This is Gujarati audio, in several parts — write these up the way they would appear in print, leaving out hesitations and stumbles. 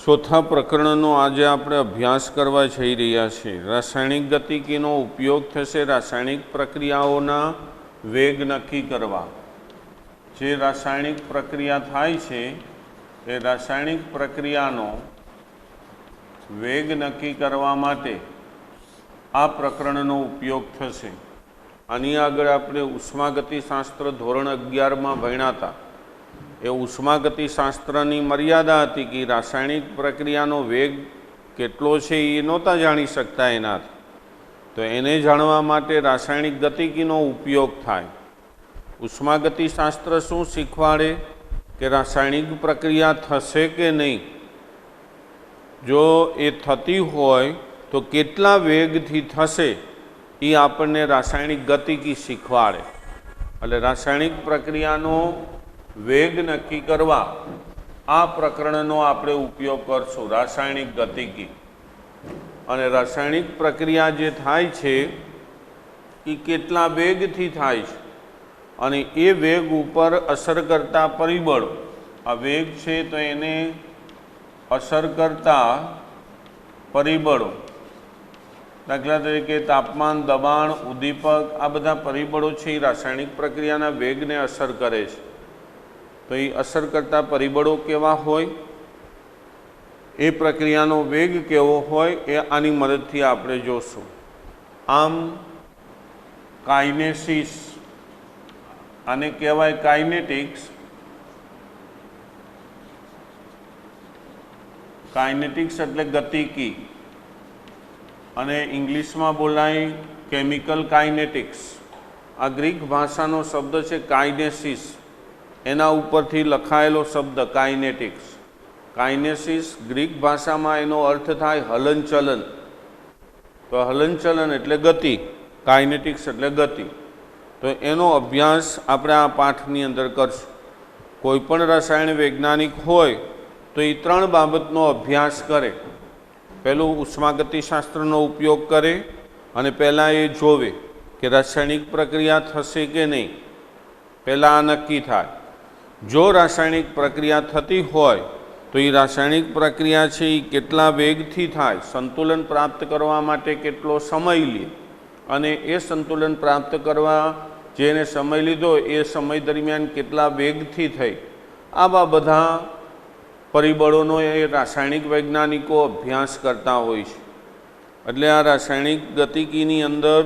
ચોથા પ્રકરણનો આજે આપણે અભ્યાસ કરવા જઈ રહ્યા છીએ। રાસાયણિક ગતિકીનો ઉપયોગ થશે રાસાયણિક પ્રક્રિયાઓના વેગ નક્કી કરવા। જે રાસાયણિક પ્રક્રિયા થાય છે એ રાસાયણિક પ્રક્રિયાનો વેગ નક્કી કરવા માટે આ પ્રકરણનો ઉપયોગ થશે। આની આગળ આપણે ઉષ્માગતિશાસ્ત્ર ધોરણ 11માં ભણ્યા હતા। એ ઉષ્માગતિશાસ્ત્રની મર્યાદા હતી કે રાસાયણિક પ્રક્રિયાનો વેગ કેટલો છે એ નહોતા જાણી શકતા એનાથી, તો એને જાણવા માટે રાસાયણિક ગતિકીનો ઉપયોગ થાય। ઉષ્માગતિશાસ્ત્ર શું શીખવાડે કે રાસાયણિક પ્રક્રિયા થશે કે નહીં, જો એ થતી હોય તો કેટલા વેગથી થશે એ આપણને રાસાયણિક ગતિકી શીખવાડે। એટલે રાસાયણિક પ્રક્રિયાનો વેગ નક્કી કરવા આ પ્રકરણનો આપણે ઉપયોગ કરશું, રાસાયણિક ગતિકી। અને રાસાયણિક પ્રક્રિયા જે થાય છે એ કેટલા વેગથી થાય છે અને એ વેગ ઉપર અસર કરતા પરિબળો, આ વેગ છે તો એને અસર કરતા પરિબળો, દાખલા તરીકે તાપમાન, દબાણ, ઉદ્દીપક, આ બધા પરિબળો છે એ રાસાયણિક પ્રક્રિયાના વેગને અસર કરે છે। તો એ અસર કરતા પરિબળો કેવા હોય, એ પ્રક્રિયાનો વેગ કેવો હોય એ આની મદદથી આપણે જોશું। આમ કાઇનેસિસ, આને કહેવાય કાઇનેટિક્સ। કાઇનેટિક્સ એટલે ગતિકી, અને ઇંગ્લિશમાં બોલાય કેમિકલ કાઇનેટિક્સ। આ ગ્રીક ભાષાનો શબ્દ છે કાઇનેસિસ, એના ઉપરથી લખાયેલો શબ્દ કાઇનેટિક્સ। કાઇનેસિસ ગ્રીક ભાષામાં એનો અર્થ થાય હલનચલન, તો હલનચલન એટલે ગતિ, કાઇનેટિક્સ એટલે ગતિ। તો એનો અભ્યાસ આપણે આ પાઠની અંદર કરશું। કોઈ પણ રસાયણ વૈજ્ઞાનિક હોય તો એ ત્રણ બાબતનો અભ્યાસ કરે। પહેલું ઉષ્માગતિશાસ્ત્રનો ઉપયોગ કરે અને પહેલાં એ જોવે કે રાસાયણિક પ્રક્રિયા થશે કે નહીં, પહેલાં આ નક્કી થાય। જો રાસાયણિક પ્રક્રિયા થતી હોય તો એ રાસાયણિક પ્રક્રિયા છે એ કેટલા વેગથી થાય, સંતુલન પ્રાપ્ત કરવા માટે કેટલો સમય લે, અને એ સંતુલન પ્રાપ્ત કરવા જેને સમય લીધો એ સમય દરમિયાન કેટલા વેગથી થઈ, આવા બધા પરિબળોનો એ રાસાયણિક વૈજ્ઞાનિકો અભ્યાસ કરતા હોય છે। એટલે આ રાસાયણિક ગતિકીની અંદર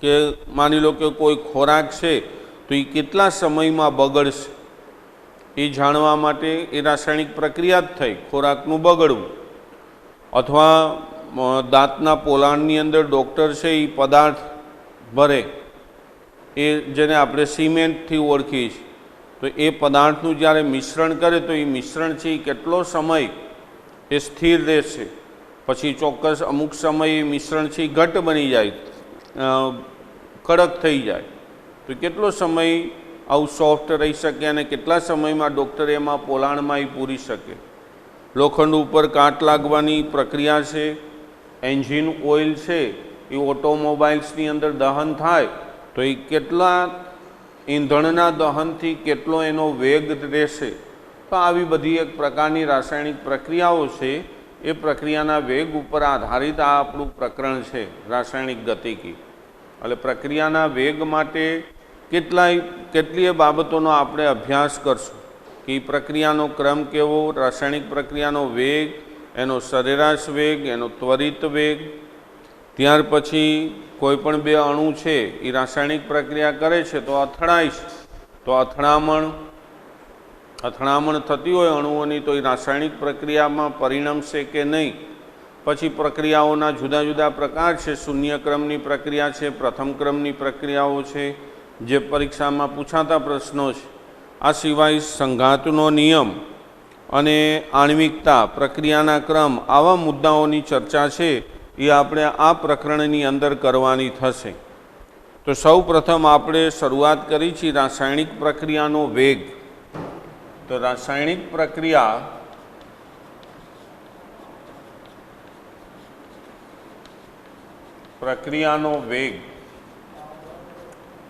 કે માની લો કે કોઈ ખોરાક છે તો એ કેટલા સમયમાં બગડશે એ જાણવા માટે એ રાસાયણિક પ્રક્રિયા જ થઈ, ખોરાકનું બગડવું। અથવા દાંતના પોલાણની અંદર ડૉક્ટર છે એ પદાર્થ ભરે, એ જેને આપણે સિમેન્ટથી ઓળખીએ છીએ, તો એ પદાર્થનું જ્યારે મિશ્રણ કરે તો એ મિશ્રણ છે એ કેટલો સમય એ સ્થિર રહેશે, પછી ચોક્કસ અમુક સમયે એ મિશ્રણ છે એ ઘટ્ટ બની જાય, કડક થઈ જાય, તો કેટલો સમય આવું સોફ્ટ રહી શકે અને કેટલા સમયમાં ડૉક્ટર એમાં પોલાણમાં એ પૂરી શકે। લોખંડ ઉપર કાટ લાગવાની પ્રક્રિયા છે, એન્જિન ઓઇલ છે એ ઓટોમોબાઇલ્સની અંદર દહન થાય તો એ કેટલા ઈંધણના દહનથી કેટલો એનો વેગ રહેશે। તો આવી બધી એક પ્રકારની રાસાયણિક પ્રક્રિયાઓ છે, એ પ્રક્રિયાના વેગ ઉપર આધારિત આ આપણું પ્રકરણ છે રાસાયણિક ગતિકી। એટલે પ્રક્રિયાના વેગ માટે કેટલીય બાબતોનો આપણે અભ્યાસ કરશું કે એ પ્રક્રિયાનો ક્રમ કેવો, રાસાયણિક પ્રક્રિયાનો વેગ, એનો સરેરાશ વેગ, એનો ત્વરિત વેગ, ત્યાર પછી કોઈ પણ બે અણુ છે એ રાસાયણિક પ્રક્રિયા કરે છે તો અથડાય છે, તો અથડામણ થતી હોય અણુઓની તો એ રાસાયણિક પ્રક્રિયામાં પરિણમશે કે નહીં। પછી પ્રક્રિયાઓના જુદા જુદા પ્રકાર છે, શૂન્ય ક્રમની પ્રક્રિયા છે, પ્રથમ ક્રમની પ્રક્રિયાઓ છે, જે પરીક્ષામાં પૂછાતા પ્રશ્નો છે। આ સિવાય સંઘાતનો નિયમ અને આણ્વિકતા, પ્રક્રિયાના ક્રમ, આવા મુદ્દાઓની ચર્ચા છે એ આપણે આ પ્રકરણની અંદર કરવાની થશે। તો સૌ પ્રથમ આપણે શરૂઆત કરી છે રાસાયણિક પ્રક્રિયાનો વેગ। તો રાસાયણિક પ્રક્રિયાનો વેગ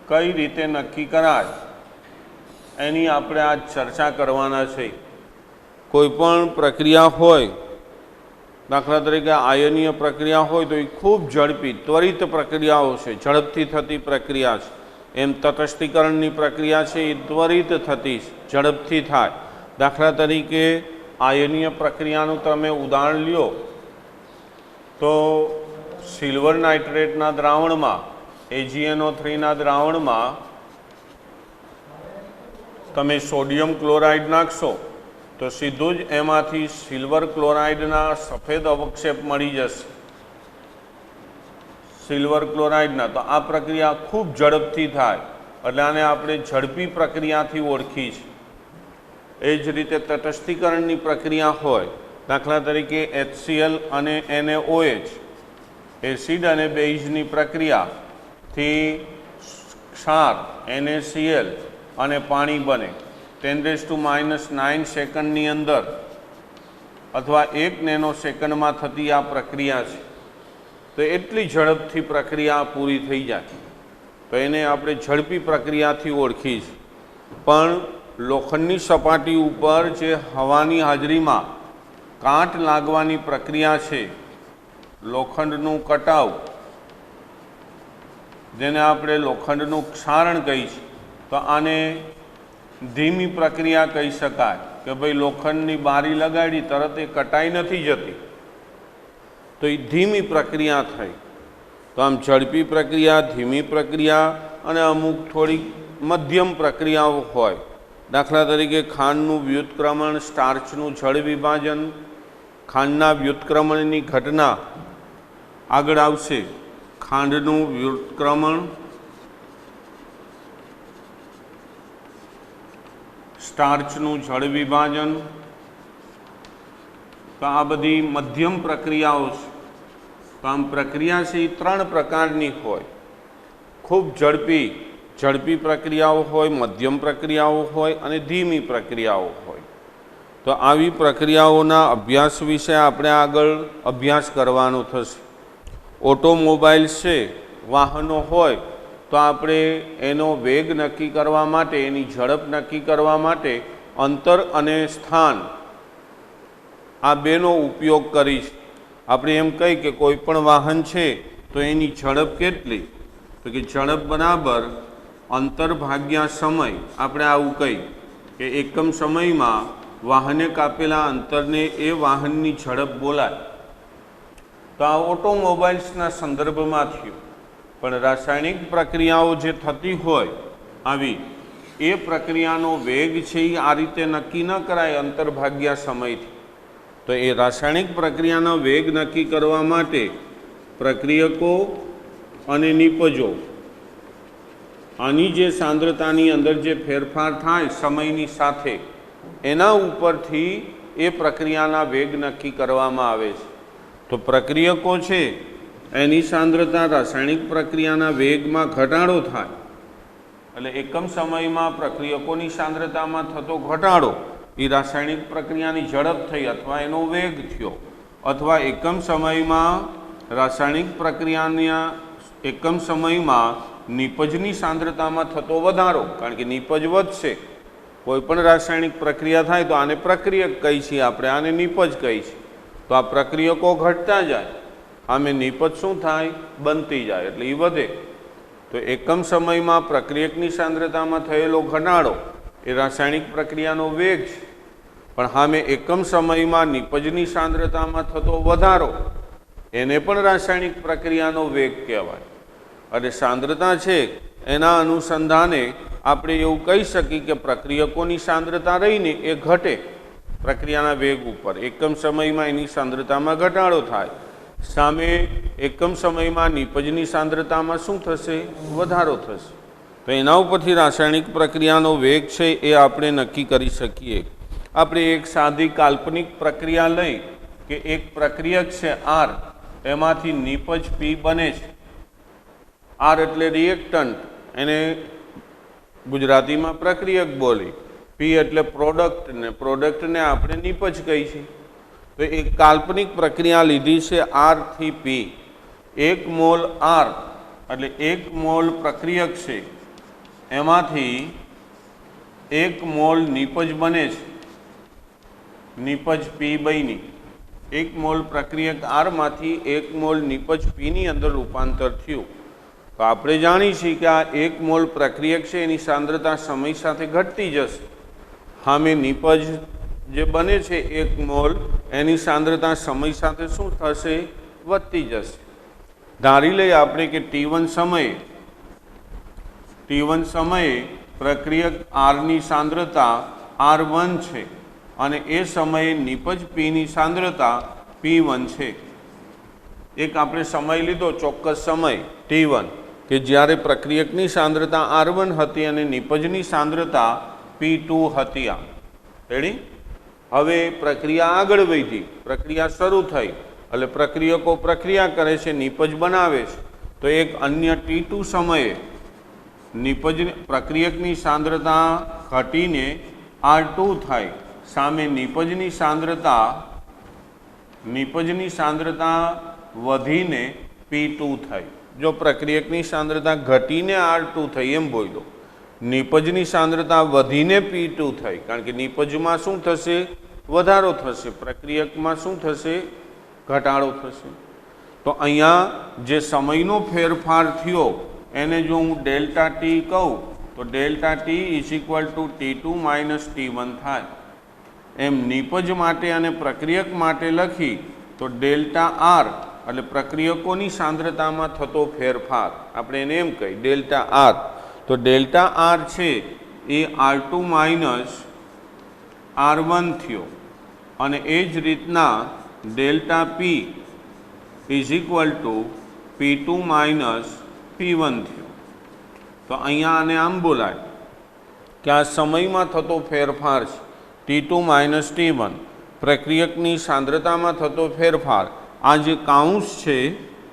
કઈ રીતે નક્કી કરાય એની આપણે આજ ચર્ચા કરવાના છે। कोईपण प्रक्रिया होय, दाखला तरीके आयनीय प्रक्रिया होय तो खूब झड़पी त्वरित प्रक्रियाओ छे, झड़पथी थती प्रक्रिया छे। एम तटस्थीकरणनी प्रक्रिया छे ए त्वरित थती झड़पथी थाय। दाखला तरीके आयनीय प्रक्रियानुं तमे उदाहरण ल्यो तो सिल्वर नाइट्रेटना द्रावणमां AgNO3 ना द्रावणमां तमे सोडियम क्लोराइड नाखशो तो सीधुं ज एमांथी सिल्वर क्लोराइडना सफेद अवक्षेप मळी जशे, सिल्वर क्लोराइडना। तो आ प्रक्रिया खूब झड़पथी थाय एटले आने आपणे झड़पी प्रक्रियाथी ओळखी छे। ए ज रीते तटस्थीकरणनी प्रक्रिया होय, दाखला तरीके HCl અને NaOH एसिड અને બેઝની પ્રક્રિયાથી ક્ષાર NaCl અને પાણી બને 10⁻⁹ સેકન્ડની અંદર અથવા 1 નેનો સેકન્ડમાં થતી આ પ્રક્રિયા છે। તો એટલી ઝડપથી પ્રક્રિયા પૂરી થઈ જાય તો એને આપણે ઝડપી પ્રક્રિયાથી ઓળખી છે। પણ લોખંડની સપાટી ઉપર જે હવાની હાજરીમાં કાટ લાગવાની પ્રક્રિયા છે, લોખંડનું કટાવ, જેને આપણે લોખંડનું ક્ષારણ કહીએ છીએ, તો આને ધીમી પ્રક્રિયા કહી શકાય કે ભાઈ લોખંડની બારી લગાડી તરત એ કટાઈ નથી જતી, તો એ ધીમી પ્રક્રિયા થઈ। તો આમ ઝડપી પ્રક્રિયા, ધીમી પ્રક્રિયા અને અમુક થોડી મધ્યમ પ્રક્રિયાઓ હોય। દાખલા તરીકે ખાંડનું વ્યુત્ક્રમણ, સ્ટાર્ચનું જળ વિભાજન, ખાંડના વ્યુત્ક્રમણની ઘટના આગળ આવશે। ખાંડનું વ્યુત્ક્રમણ, સ્ટાર્ચનું જળ વિભાજન, તો આ બધી મધ્યમ પ્રક્રિયાઓ છે। તો આમ પ્રક્રિયા છે એ 3 પ્રકારની હોય। ખૂબ ઝડપી પ્રક્રિયાઓ હોય, મધ્યમ પ્રક્રિયાઓ હોય અને ધીમી પ્રક્રિયાઓ હોય। તો આવી પ્રક્રિયાઓના અભ્યાસ વિશે આપણે આગળ અભ્યાસ કરવાનો થશે। ઓટોમોબાઈલ્સ છે, વાહનો હોય તો આપણે એનો વેગ નક્કી કરવા માટે, એની ઝડપ નક્કી કરવા માટે અંતર અને સ્થાન આ બેનો ઉપયોગ કરીશ। આપણે એમ કહી કે કોઈ પણ વાહન છે તો એની ઝડપ કેટલી, તો કે ઝડપ બરાબર અંતર ભાગ્યા સમય। આપણે આવું કહી કે એકમ સમયમાં વાહને કાપેલા અંતરને એ વાહનની ઝડપ બોલાય। તો આ ઓટોમોબાઈલ્સના સંદર્ભમાં થયું। પણ રાસાયણિક પ્રક્રિયાઓ જે થતી હોય આવી એ પ્રક્રિયાનો વેગ છે એ આ રીતે નક્કી ન કરાય અંતર ભાગ્યા સમયથી। તો એ રાસાયણિક પ્રક્રિયાનો વેગ નક્કી કરવા માટે પ્રક્રિયકો અને નિપજો આની જે સાંદ્રતાની અંદર જે ફેરફાર થાય સમયની સાથે એના ઉપરથી એ પ્રક્રિયાના વેગ નક્કી કરવામાં આવે છે। તો પ્રક્રિયકો છે એની સાંદ્રતા રાસાયણિક પ્રક્રિયાના વેગમાં ઘટાડો થાય એટલે એકમ સમયમાં પ્રક્રિયકોની સાંદ્રતામાં થતો ઘટાડો એ રાસાયણિક પ્રક્રિયાની ઝડપ થઈ અથવા એનો વેગ થયો, અથવા એકમ સમયમાં રાસાયણિક પ્રક્રિયાના એકમ સમયમાં નિપજની સાંદ્રતામાં થતો વધારો, કારણ કે નિપજ વધશે। કોઈ પણ રાસાયણિક પ્રક્રિયા થાય તો આને પ્રક્રિયક કહી છીએ આપણે, આને નિપજ કહી છીએ। તો આ પ્રક્રિયકો ઘટતા જાય, આમે નિપજ શું થાય, બનતી જાય એટલે એ વધે। તો એકમ સમયમાં પ્રક્રિયકની સાંદ્રતામાં થયેલો ઘટાડો એ રાસાયણિક પ્રક્રિયાનો વેગ છે, પણ સામે એકમ સમયમાં નિપજની સાંદ્રતામાં થતો વધારો એને પણ રાસાયણિક પ્રક્રિયાનો વેગ કહેવાય। અને સાંદ્રતા છે એના અનુસંધાને આપણે એવું કહી શકીએ કે પ્રક્રિયકોની સાંદ્રતા રહીને એ ઘટે પ્રક્રિયાના વેગ ઉપર, એકમ સમયમાં એની સાંદ્રતામાં ઘટાડો થાય, સામે એકમ સમયમાં નિપજની સાંદ્રતામાં શું થશે, વધારો થશે। તો એના ઉપરથી રાસાયણિક પ્રક્રિયાનો વેગ છે એ આપણે નક્કી કરી શકીએ। આપણે એક સાદી કાલ્પનિક પ્રક્રિયા લઈ કે એક પ્રક્રિયક છે R, એમાંથી નિપજ P બને છે। R એટલે રિએક્ટન્ટ, એને ગુજરાતીમાં પ્રક્રિયક બોલી, P એટલે પ્રોડક્ટ, ને પ્રોડક્ટને આપણે નિપજ કહી છીએ। તો એક કાલ્પનિક પ્રક્રિયા લીધી છે R થી P, 1 મોલ R એટલે 1 મોલ પ્રક્રિયક છે એમાંથી 1 મોલ નિપજ બને છે। નિપજ પી બની, 1 મોલ પ્રક્રિયક આર માંથી 1 મોલ નિપજ પીની અંદર રૂપાંતર થયું. તો આપણે જાણીએ છીએ કે આ 1 મોલ પ્રક્રિયક છે એની સાંદ્રતા સમય સાથે ઘટતી જશે. સામે નિપજ જે બને છે 1 મોલ એની સાંદ્રતા સમય સાથે શું થશે? વધતી જશે. ધારી લઈએ આપણે કે T1 સમયે પ્રક્રિયક આરની સાંદ્રતા R1 છે અને એ સમયે નિપજ પીની સાંદ્રતા P1 છે. એક આપણે સમય લીધો, ચોક્કસ સમય T1 કે જ્યારે પ્રક્રિયકની સાંદ્રતા R1 હતી અને નિપજની સાંદ્રતા P2 હતી. રેડી? હવે પ્રક્રિયા આગળ વધી, પ્રક્રિયા શરૂ થઈ એટલે પ્રક્રિયકો પ્રક્રિયા કરે છે, નિપજ બનાવે છે. તો એક અન્ય T2 સમયે પ્રક્રિયકની સાંદ્રતા ઘટીને R2 થાય, સામે નિપજની સાંદ્રતા વધીને P2 થાય. જો પ્રક્રિયકની સાંદ્રતા ઘટીને R2 થઈ એમ બોલો, નિપજની સાંદ્રતા વધીને P2 થઈ, કારણ કે નિપજમાં શું થશે? વધારો થશે, પ્રક્રિયકમાં શું થશે? ઘટાડો થશે. તો અહીંયા જે સમયનો ફેરફાર થયો એને જો હું ડેલ્ટા ટી કહું તો delta T is equal two T2 minus T1 થાય. એમ નિપજ માટે અને પ્રક્રિયક માટે લખી તો ડેલ્ટા આર એટલે પ્રક્રિયકોની સાંદ્રતામાં થતો ફેરફાર, આપણે એને એમ કહી ડેલ્ટા આર. તો ડેલ્ટા આર છે એ R2 માઇનસ R1 થયો અને એ જ રીતના delta P is equal two P2 minus P1 થયો. તો અહીંયા આને આમ બોલાય કે આ સમયમાં થતો ફેરફાર છે T2 માઇનસ T1, પ્રક્રિયકની સાંદ્રતામાં થતો ફેરફાર. આ જે કાઉન્સ છે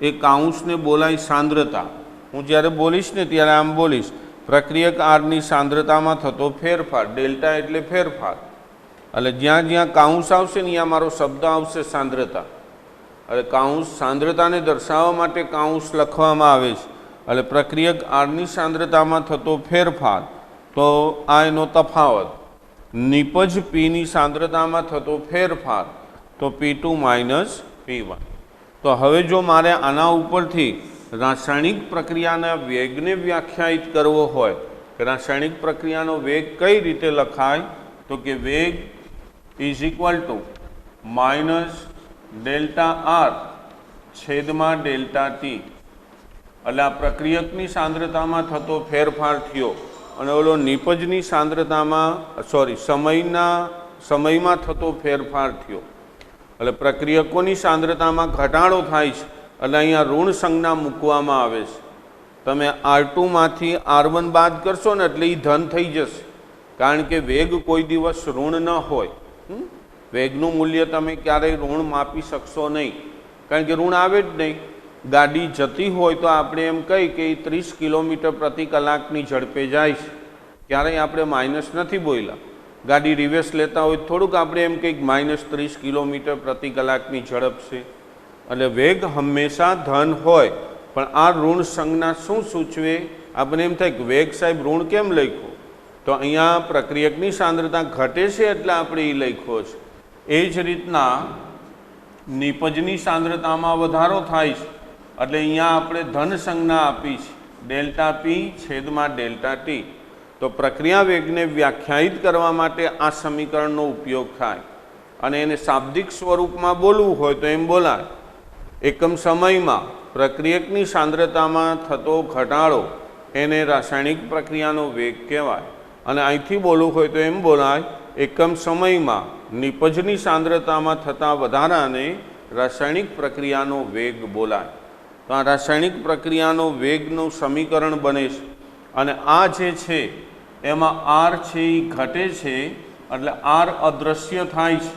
એ કાઉન્સને બોલાય સાંદ્રતા. હું જ્યારે બોલીશ ને ત્યારે આમ બોલીશ, પ્રક્રિયક આરની સાંદ્રતામાં થતો ફેરફાર, ડેલ્ટા એટલે ફેરફાર. એટલે જ્યાં જ્યાં કાઉન્સ આવશે ને ત્યાં મારો શબ્દ આવશે સાંદ્રતા. એટલે કાઉન્સ સાંદ્રતાને દર્શાવવા માટે કાઉન્સ લખવામાં આવે છે. એટલે પ્રક્રિયક આરની સાંદ્રતામાં થતો ફેરફાર, તો આ એનો તફાવત. નિપજ પીની સાંદ્રતામાં થતો ફેરફાર, તો P2 માઇનસ P1. તો હવે જો મારે આના ઉપરથી રાસાયણિક પ્રક્રિયાના વેગને વ્યાખ્યાયિત કરવો હોય કે રાસાયણિક પ્રક્રિયાનો વેગ કઈ રીતે લખાય, તો કે વેગ is equal to minus delta R છેદમાં ડેલ્ટા ટી. એટલે આ પ્રક્રિયકની સાંદ્રતામાં થતો ફેરફાર થયો અને ઓલો નિપજની સાંદ્રતામાં સમયમાં થતો ફેરફાર થયો. એટલે પ્રક્રિયકોની સાંદ્રતામાં ઘટાડો થાય છે એટલે અહીંયા ઋણ સંજ્ઞા મૂકવામાં આવે છે. તમે R2 માંથી R1 બાદ કરશો ને એટલે એ ધન થઈ જશે, કારણ કે વેગ કોઈ દિવસ ઋણ ન હોય. વેગનું મૂલ્ય તમે ક્યારેય ઋણ માપી શકશો નહીં, કારણ કે ઋણ આવે જ નહીં. ગાડી જતી હોય તો આપણે એમ કહી કે 30 કિલોમીટર પ્રતિ કલાકની ઝડપે જાય છે, ક્યારેય આપણે માઇનસ નથી બોલ્યા. ગાડી રિવર્સ લેતા હોય થોડુંક આપણે એમ કંઈક -30 કિલોમીટર પ્રતિ કલાકની ઝડપ છે. એટલે વેગ હંમેશા ધન હોય, પણ આ ઋણ સંજ્ઞા શું સૂચવે? આપણે એમ થાય કે વેગ સાહેબ ઋણ કેમ લખ્યો? તો અહીંયા પ્રક્રિયકની સાંદ્રતા ઘટે છે એટલે આપણે એ લખ્યો છે. એ જ રીતના નિપજની સાંદ્રતામાં વધારો થાય છે એટલે અહીંયા આપણે ધન સંજ્ઞા આપી છે, ડેલ્ટા પી છેદમાં ડેલ્ટા ટી. તો પ્રક્રિયા વેગને વ્યાખ્યાયિત કરવા માટે આ સમીકરણનો ઉપયોગ થાય. અને એને શાબ્દિક સ્વરૂપમાં બોલવું હોય તો એમ બોલાય, એકમ સમયમાં પ્રક્રિયકની સાંદ્રતામાં થતો ઘટાડો એને રાસાયણિક પ્રક્રિયાનો વેગ કહેવાય. અને અહીંથી બોલવું હોય તો એમ બોલાય, એકમ સમયમાં નિપજની સાંદ્રતામાં થતા વધારાને રાસાયણિક પ્રક્રિયાનો વેગ બોલાય. તો આ રાસાયણિક પ્રક્રિયાનો વેગનું સમીકરણ બને છે. અને આ જે છે એમાં આર છે એ ઘટે છે એટલે આર અદૃશ્ય થાય છે.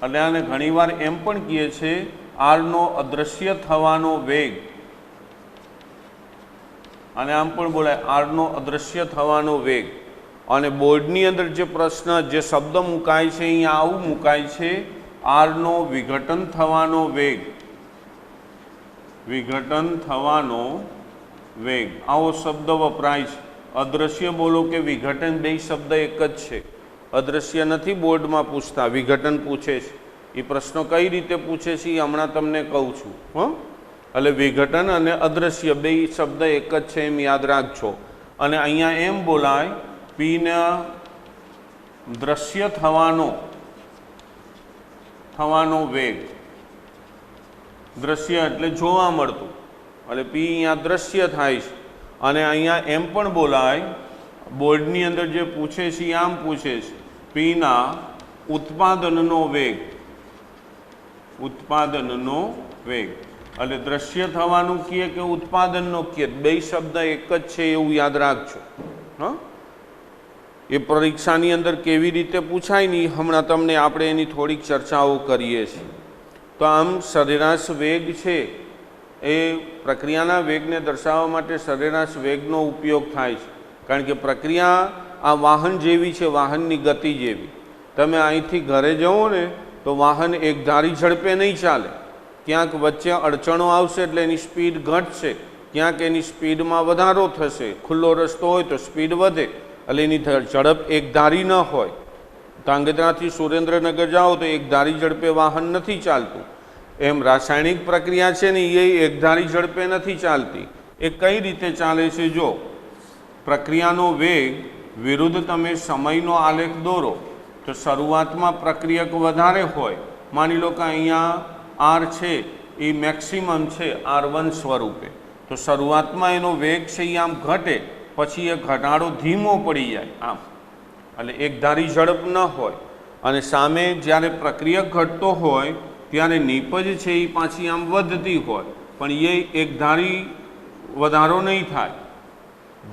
એટલે આને ઘણીવાર એમ પણ કહીએ છીએ આરનો અદૃશ્ય થવાનો વેગ, અને આમ પણ બોલાય આરનો અદૃશ્ય થવાનો વેગ. અને બોર્ડની અંદર જે પ્રશ્ન જે શબ્દ મુકાય છે અહીંયા આવું મુકાય છે, આરનો વિઘટન થવાનો વેગ. વિઘટન થવાનો વેગ આવો શબ્દ વપરાય છે. અદૃશ્ય બોલો કે વિઘટન બે શબ્દ એક જ છે. અદ્રશ્ય નથી બોર્ડમાં પૂછતા, વિઘટન પૂછે છે। એ પ્રશ્નો કઈ રીતે પૂછે છે એ હમણાં તમને કહું છું હો। એટલે વિઘટન અને અદ્રશ્ય બે શબ્દ એક જ છે એમ યાદ રાખજો। અને અહીંયા એમ બોલાય પીના દ્રશ્ય થવાનો વેગ, દ્રશ્ય એટલે જોવા મળતું, એટલે પી અહીંયા દ્રશ્ય થાય છે। અને અહીંયા એમ પણ બોલાય, બોર્ડની અંદર જે પૂછે છે એ આમ પૂછે છે પીના ઉત્પાદનનો વેગ, ઉત્પાદનનો વેગ, એટલે દ્રશ્ય થવાનું કહે કે ઉત્પાદનનો કહે, બે શબ્દ એક જ છે એવું યાદ રાખજો હા। એ પરીક્ષાની અંદર કેવી રીતે પૂછાય નહીં હમણાં તમને આપણે એની થોડીક ચર્ચાઓ કરીએ છીએ। તો આમ સરેરાશ વેગ છે એ પ્રક્રિયાના વેગને દર્શાવવા માટે સરેરાશ વેગનો ઉપયોગ થાય છે, કારણ કે પ્રક્રિયા આ વાહન જેવી છે, વાહનની ગતિ જેવી। તમે અહીંથી ઘરે જવો ને તો વાહન એકધારી ઝડપે નહીં ચાલે, ક્યાંક વચ્ચે અડચણો આવશે એટલે એની સ્પીડ ઘટશે, ક્યાંક એની સ્પીડમાં વધારો થશે, ખુલ્લો રસ્તો હોય તો સ્પીડ વધે, એટલે એની ઝડપ એકધારી ન હોય। ધાંગધ્રાથી સુરેન્દ્રનગર જાઓ તો એકધારી ઝડપે વાહન નથી ચાલતું, એમ રાસાયણિક પ્રક્રિયા છે ને એ એકધારી ઝડપે નથી ચાલતી। એ કઈ રીતે ચાલે છે? જો પ્રક્રિયાનો વેગ વિરુદ્ધ તમે સમયનો આલેખ દોરો તો શરૂઆતમાં પ્રક્રિયક વધારે હોય, માની લો કે અહીંયા આર છે એ મેક્સિમમ છે R1 સ્વરૂપે, તો શરૂઆતમાં એનો વેગ છે એ આમ ઘટે, પછી એ ઘટાડો ધીમો પડી જાય આમ, એટલે એકધારી ઝડપ ન હોય। અને સામે જ્યારે પ્રક્રિયક ઘટતો હોય ત્યારે નીપજ છે એ પાછી આમ વધતી હોય, પણ એ એકધારી વધારો નહીં થાય।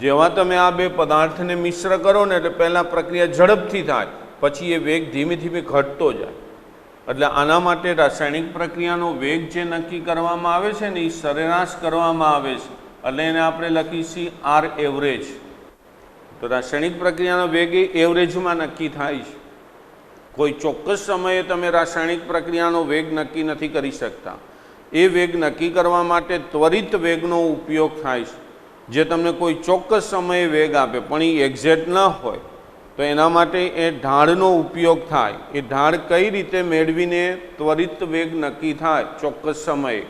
જેવા તમે આ બે પદાર્થને મિશ્ર કરો ને એટલે પહેલાં પ્રક્રિયા ઝડપથી થાય, પછી એ વેગ ધીમે ધીમે ઘટતો જાય। એટલે આના માટે રાસાયણિક પ્રક્રિયાનો વેગ જે નક્કી કરવામાં આવે છે ને એ સરેરાશ કરવામાં આવે છે, એટલે એને આપણે લખીશું આર એવરેજ। તો રાસાયણિક પ્રક્રિયાનો વેગ એ એવરેજમાં નક્કી થાય છે, કોઈ ચોક્કસ સમયે તમે રાસાયણિક પ્રક્રિયાનો વેગ નક્કી નથી કરી શકતા। એ વેગ નક્કી કરવા માટે ત્વરિત વેગનો ઉપયોગ થાય છે, જે તમને કોઈ ચોક્કસ સમયે વેગ આપે પણ એ એક્ઝેક્ટ ન હોય, તો એના માટે એ ઢાળનો ઉપયોગ થાય। એ ઢાળ કઈ રીતે મેળવીને ત્વરિત વેગ નક્કી થાય ચોક્કસ સમયે,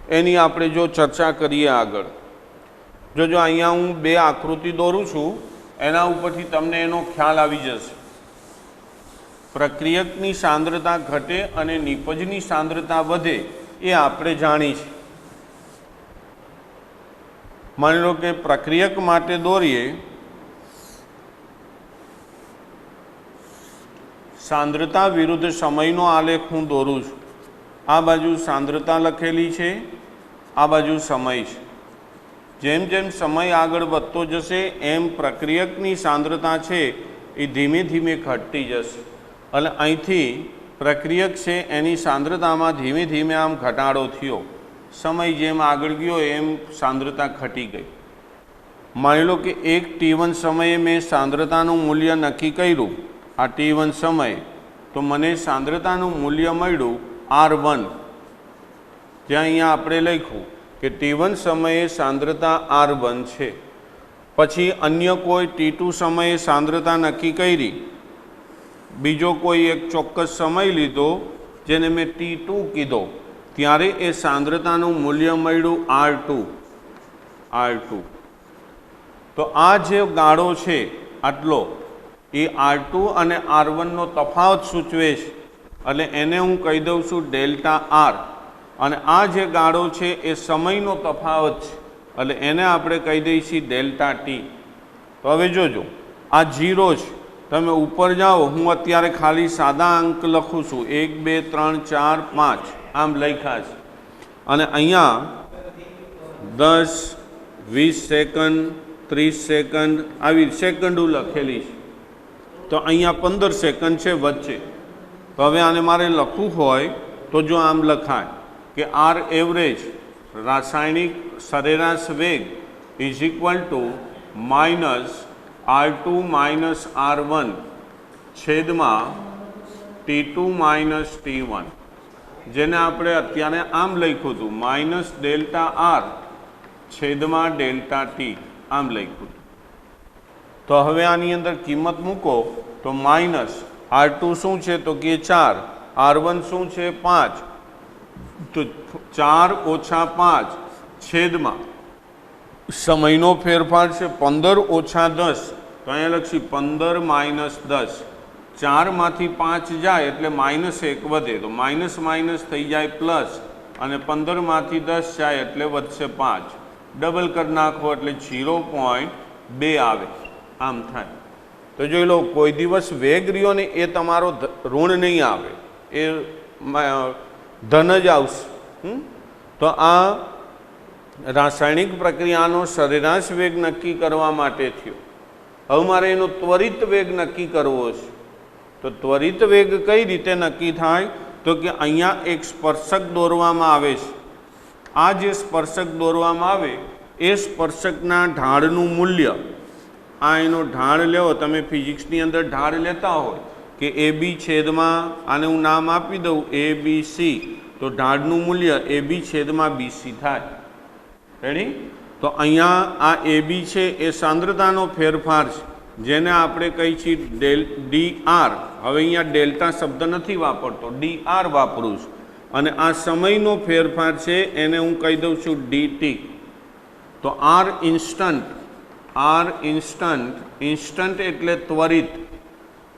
એની આપણે જો ચર્ચા કરીએ આગળ। જો અહીંયા હું બે આકૃતિ દોરું છું, એના ઉપરથી તમને એનો ખ્યાલ આવી જશે। પ્રક્રિયકની સાંદ્રતા ઘટે અને નિપજની સાંદ્રતા વધે એ આપણે જાણી છે। માની લો કે પ્રક્રિયક માટે દોરીએ, સાંદ્રતા વિરુદ્ધ સમયનો આલેખ હું દોરું છું। આ બાજુ સાંદ્રતા લખેલી છે, આ બાજુ સમય છે। જેમ જેમ સમય આગળ વધતો જશે એમ પ્રક્રિયકની સાંદ્રતા છે એ ધીમે ધીમે ઘટતી જશે, એટલે અહીંથી પ્રક્રિયક છે એની સાંદ્રતામાં ધીમે ધીમે આમ ઘટાડો થયો, સમય જેમ આગળ ગયો એમ સાંદ્રતા ઘટી ગઈ। માની લો કે એક T1 સમયે મેં સાંદ્રતાનું મૂલ્ય નક્કી કર્યું, આ T1 સમય, તો મને સાંદ્રતાનું મૂલ્ય મળ્યું R1, જ્યાં અહીંયા આપણે લખ્યું કે T1 સમયે સાંદ્રતા R1 છે। પછી અન્ય કોઈ T2 સમયે સાંદ્રતા નક્કી કરી, બીજો કોઈ એક ચોક્કસ સમય લીધો જેને મેં T2 કીધો, ત્યારે એ સાંદ્રતાનું મૂલ્ય મળ્યું R2। તો આ જે ગાળો છે આટલો એ R2 અને R1નો તફાવત સૂચવે છે, એટલે એને હું કહી દઉં છું ડેલ્ટા R। અને આ જે ગાળો છે એ સમયનો તફાવત છે, એટલે એને આપણે કહી દઈશું ડેલ્ટા T। તો હવે જોજો આ 0 છે, તમે ઉપર જાઓ, હું અત્યારે ખાલી સાદા અંક લખું છું, 1 2 3 4 5 આમ લખ્યા છે, અને અહીંયા 10 20 સેકન્ડ 30 સેકન્ડ આવી સેકન્ડો લખેલી છે, તો અહીંયા 15 સેકન્ડ છે વચ્ચે। તો હવે આને મારે લખવું હોય તો જો આમ લખાય કે આર એવરેજ રાસાયણિક સરેરાશ વેગ is equal to minus R2 minus R1 છેદમાં T2 માઇનસ T1, જેને આપણે અત્યારે આમ લખ્યું હતું માઇનસ ડેલ્ટા R છેદમાં ડેલ્ટા T, આમ લખ્યું હતું। તો હવે આની અંદર કિંમત મૂકો તો માઇનસ R2 શું છે તો કે 4, R1 શું છે 5, તો 4 ઓછા 5 છેદમાં સમયનો ફેરફાર છે 15 ઓછા 10, તો અહીંયા લખી 15 માઇનસ 10, 4માંથી 5 જાય એટલે -1 વધે, તો માઇનસ માઇનસ થઈ જાય પ્લસ, અને 15માંથી 10 જાય એટલે વધશે 5, ડબલ કરી નાખો એટલે 0.2 આવે, આમ થાય. તો જોઈ લો, કોઈ દિવસ વેગ રહ્યો ને એ તમારો ઋણ નહીં આવે, એ ધન જ આવશે. તો આ રાસાયણિક પ્રક્રિયાનો સરેરાશ વેગ નક્કી કરવા માટે થયો. હવે મારે એનો ત્વરિત વેગ નક્કી કરવો છે. તો ત્વરિત વેગ કઈ રીતે નક્કી થાય તો કે અહીંયા એક સ્પર્શક દોરવામાં આવે છે. આ જે સ્પર્શક દોરવામાં આવે એ સ્પર્શકના ઢાળનું મૂલ્ય, આ એનો ઢાળ લેવો, તમે ફિઝિક્સની અંદર ઢાળ લેતા હોય કે AB છેદમાં, આને હું નામ આપી દઉં ABC, તો ઢાળનું મૂલ્ય AB છેદમાં BC થાય. રેડી? તો અહીંયા આ AB છે એ સાંદ્રતાનો ફેરફાર છે, જેને આપણે કહી છીએ DR. હવે અહીંયા ડેલ્ટા શબ્દ નથી વાપરતો, DR વાપરું છું. અને આ સમયનો ફેરફાર છે એને હું કહી દઉં છું DT. તો R ઇન્સ્ટન્ટ, ઇન્સ્ટન્ટ એટલે ત્વરિત.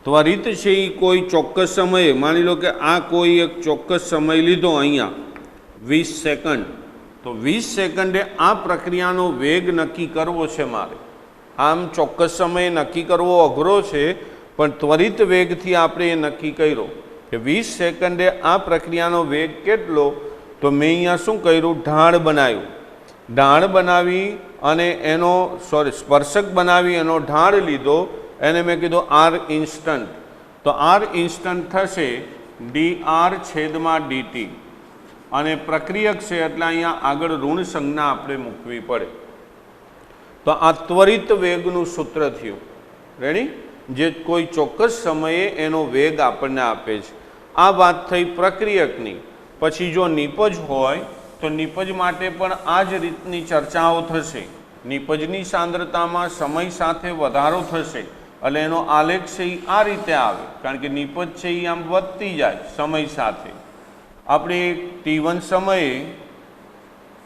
ત્વરિત છે એ કોઈ ચોક્કસ સમયે, માની લો કે આ કોઈ એક ચોક્કસ સમય લીધો અહીંયા 20 સેકન્ડ, તો 20 સેકન્ડે આ પ્રક્રિયાનો વેગ નક્કી કરવો છે મારે. આમ ચોક્કસ સમયે નક્કી કરવો અઘરો છે, પણ ત્વરિત વેગથી આપણે એ નક્કી કર્યો કે 20 સેકન્ડે આ પ્રક્રિયાનો વેગ કેટલો. તો મેં અહીંયા શું કર્યું, ઢાળ બનાવ્યું. ઢાળ બનાવી અને એનો સ્પર્શક બનાવી એનો ઢાળ લીધો, એને મેં કીધું R ઇન્સ્ટન્ટ. તો R ઇન્સ્ટન્ટ થશે DR છેદમાં DT, અને પ્રક્રિયક છે એટલે અહીંયા આગળ ઋણ સંજ્ઞા આપણે મૂકવી પડે. તો આ ત્વરિત વેગનું સૂત્ર થયું. રેડી? જે કોઈ ચોક્કસ સમયે એનો વેગ આપણને આપે છે. આ વાત થઈ પ્રક્રિયકની. પછી જો નિપજ હોય તો નિપજ માટે પણ આ જ રીતની ચર્ચાઓ થશે. નિપજની સાંદ્રતામાં સમય સાથે વધારો થશે એટલે એનો આલેખ છે એ આ રીતે આવે, કારણ કે નિપજ છે એ આમ વધતી જાય સમય સાથે. આપણે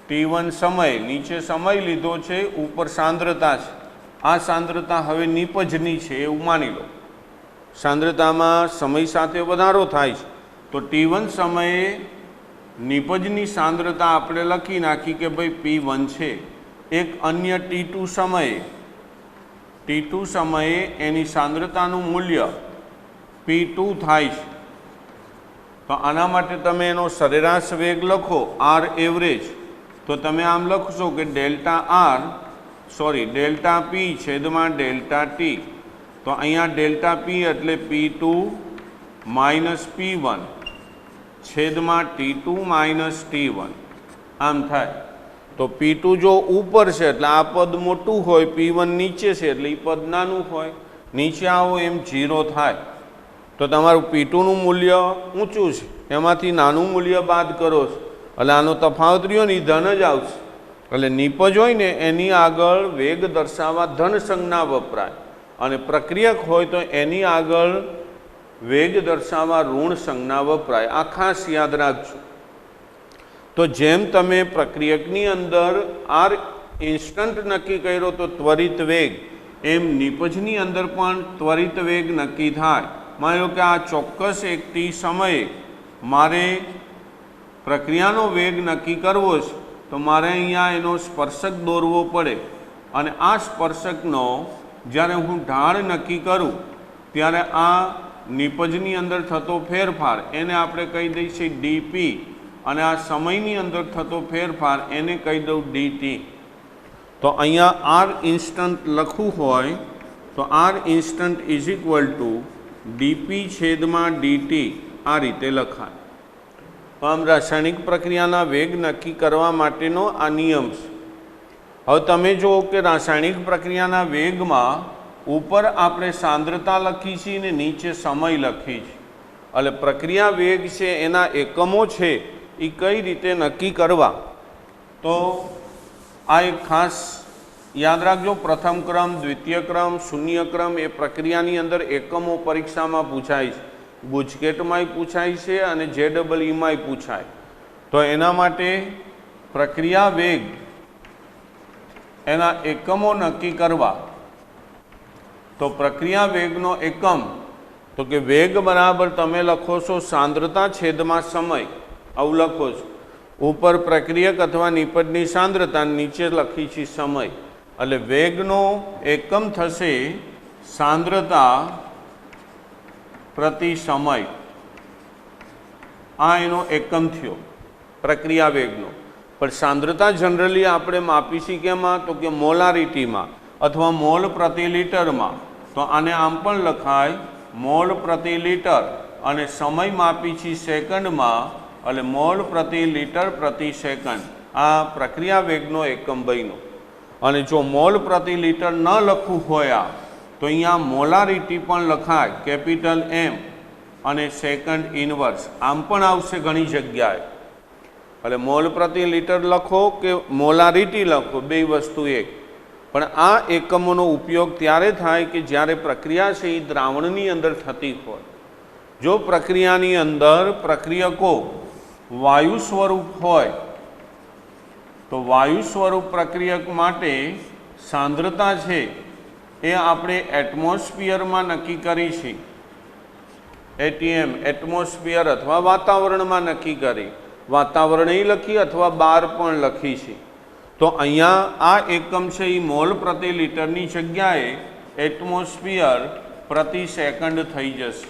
T1 સમયે નીચે સમય લીધો છે, ઉપર સાંદ્રતા છે. આ સાંદ્રતા હવે નિપજની છે એવું માની લો. સાંદ્રતામાં સમય સાથે વધારો થાય છે, તો T1 સમયે નિપજની સાંદ્રતા આપણે લખી નાખી કે ભાઈ P1 છે. એક અન્ય T2 સમયે એની સાંદ્રતાનું મૂલ્ય P2 થાય છે. તો આના માટે તમે એનો સરેરાશ વેગ લખો R એવરેજ. તો તમે આમ લખશો કે ડેલ્ટા P છેદમાં ડેલ્ટા T. તો અહીંયા ડેલ્ટા P એટલે P2 માઇનસ P1 છેદમાં T2 માઇનસ T1, આમ થાય. તો P2 જો ઉપર છે એટલે આ પદ મોટું હોય, P1 નીચે છે એટલે એ પદ નાનું હોય. નીચે આવો એમ 0 થાય. તો તમારું P2નું મૂલ્ય ઊંચું છે, એમાંથી નાનું મૂલ્ય બાદ કરો છો એટલે આનો તફાવત રહ્યો ને એ ધન જ આવશે. એટલે નિપજ હોય ને એની આગળ વેગ દર્શાવવા ધન સંજ્ઞા વપરાય, અને પ્રક્રિયક હોય તો એની આગળ વેગ દર્શાવવા ઋણ સંજ્ઞા વપરાય. આ ખાસ યાદ રાખજો. તો જેમ તમે પ્રક્રિયકની અંદર R ઇન્સ્ટન્ટ નક્કી કર્યો તો ત્વરિત વેગ, એમ નિપજની અંદર પણ ત્વરિત વેગ નક્કી થાય. માની લો કે આ ચોક્કસ એક T સમયે મારે પ્રક્રિયાનો વેગ નક્કી કરવો છે, તો મારે અહીંયા એનો સ્પર્શક દોરવો પડે. અને આ સ્પર્શકનો જ્યારે હું ઢાળ નક્કી કરું ત્યારે આ નિપજની અંદર થતો ફેરફાર એને આપણે કહી દઈશું DP, અને આ સમયની અંદર થતો ફેરફાર એને કહી દઉં DT. તો અહીંયા R ઇન્સ્ટન્ટ લખવું હોય તો R instant is equal two DP છેદમાં DT, આ રીતે લખાય. તો આમ રાસાયણિક પ્રક્રિયાના વેગ નક્કી કરવા માટેનો આ નિયમ છે. હવે તમે જુઓ કે રાસાયણિક પ્રક્રિયાના વેગમાં ઉપર આપણે સાંદ્રતા લખી છે ને નીચે સમય લખી છે. એટલે પ્રક્રિયા વેગ છે એના એકમો છે એ કઈ રીતે નક્કી કરવા, તો આ એક ખાસ યાદ રાખજો, પ્રથમ ક્રમ, દ્વિતીય ક્રમ, શૂન્ય ક્રમ એ પ્રક્રિયાની અંદર એકમો પરીક્ષામાં પૂછાય છે, ગુજકેટમાંય પૂછાય છે અને JEEમાંય પૂછાય. તો એના માટે પ્રક્રિયા વેગ એના એકમો નક્કી કરવા. તો પ્રક્રિયા વેગનો એકમ તો કે વેગ બરાબર તમે લખો છો સાંદ્રતા છેદમાં સમય, આવું લખો છો. ઉપર પ્રક્રિયક અથવા નિપજની સાંદ્રતા, નીચે લખી છે સમય. એટલે વેગનો એકમ થશે સાંદ્રતા પ્રતિ સમય. આ એનો એકમ થયો પ્રક્રિયા વેગનો. પણ સાંદ્રતા જનરલી આપણે માપીશું કેમાં? તો કે મોલારિટીમાં અથવા મોલ પ્રતિ લીટરમાં. તો આને આમ પણ લખાય મોલ પ્રતિ લીટર, અને સમય માપી છે સેકન્ડમાં, એટલે મોલ પ્રતિ લીટર પ્રતિ સેકન્ડ. આ પ્રક્રિયા વેગનો એકમ બન્યો. અને જો મોલ પ્રતિ લીટર ન લખવું હોય તો અહીંયા મોલારિટી પણ લખાય કેપિટલ M અને સેકન્ડ ઇનવર્સ, આમ પણ આવશે ઘણી જગ્યાએ. એટલે મોલ પ્રતિ લીટર લખો કે મોલારિટી લખો, બે વસ્તુ એક. પણ આ એકમોનો ઉપયોગ ત્યારે થાય કે જ્યારે પ્રક્રિયા છે એ દ્રાવણની અંદર થતી હોય. જો પ્રક્રિયાની અંદર પ્રક્રિયકો વાયુ સ્વરૂપ હોય તો વાયુ સ્વરૂપ પ્રક્રિયક માટે સાંદ્રતા છે એ આપણે એટમોસ્ફિયરમાં નક્કી કરી છે. ATM એટમોસ્ફિયર અથવા વાતાવરણમાં નક્કી કરી, વાતાવરણ લખી અથવા બાર પણ લખી છે. તો અહીંયા આ એકમ છે એ મોલ પ્રતિ લીટરની જગ્યાએ એટમોસ્ફિયર પ્રતિ સેકન્ડ થઈ જશે.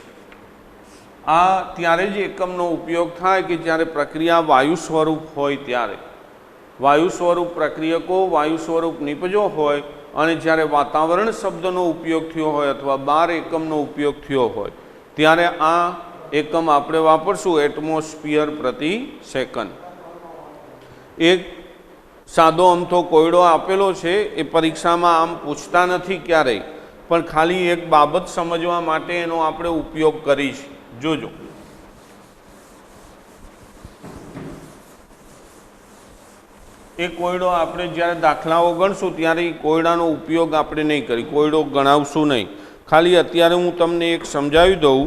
આ ત્યારે જ એકમનો ઉપયોગ થાય કે જ્યારે પ્રક્રિયા વાયુ સ્વરૂપ હોય ત્યારે. વાયુ સ્વરૂપ પ્રક્રિયકો, વાયુ સ્વરૂપ નિપજો હોય, અને જ્યારે વાતાવરણ શબ્દનો ઉપયોગ થયો હોય અથવા બાર એકમનો ઉપયોગ થયો હોય ત્યારે આ એકમ આપણે વાપરશું એટમોસ્ફિયર પ્રતિ સેકન્ડ. એક સાદો અમથો કોયડો આપેલો છે, એ પરીક્ષામાં આમ પૂછતા નથી ક્યારેય, પણ ખાલી એક બાબત સમજવા માટે એનો આપણે ઉપયોગ કરીશું. જોજો. એ કોયડો આપણે જ્યારે દાખલાઓ ગણશું ત્યારે એ કોયડાનો ઉપયોગ આપણે નહીં કરી, કોયડો ગણાવશું નહીં. ખાલી અત્યારે હું તમને એક સમજાવી દઉં.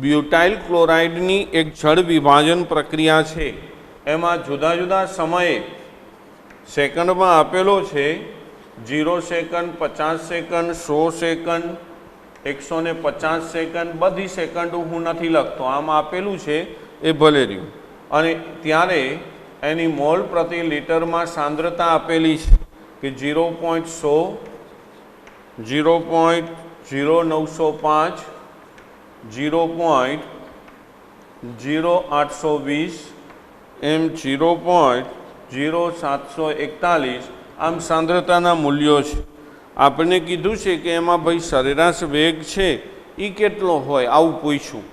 બ્યુટાઇલ ક્લોરાઇડની એક જળ વિભાજન પ્રક્રિયા છે, એમાં જુદા જુદા સમયે સેકન્ડમાં આપેલો છે 0 સેકન્ડ, 50 સેકન્ડ, 100 સેકન્ડ, 150 સેકન્ડ, બધી સેકન્ડ હું નથી લખતો, આમ આપેલું છે એ ભલે રહ્યું. અને ત્યારે એની મોલ પ્રતિ લીટરમાં સાંદ્રતા આપેલી છે કે 0.100, 0.0905, 0.0820, એમ 0.0741, આમ સાંદ્રતાના મૂલ્યો છે. આપણે કીધું છે કે એમાં ભાઈ સરેરાશ વેગ છે એ કેટલો હોય, આવું પૂછ્યું.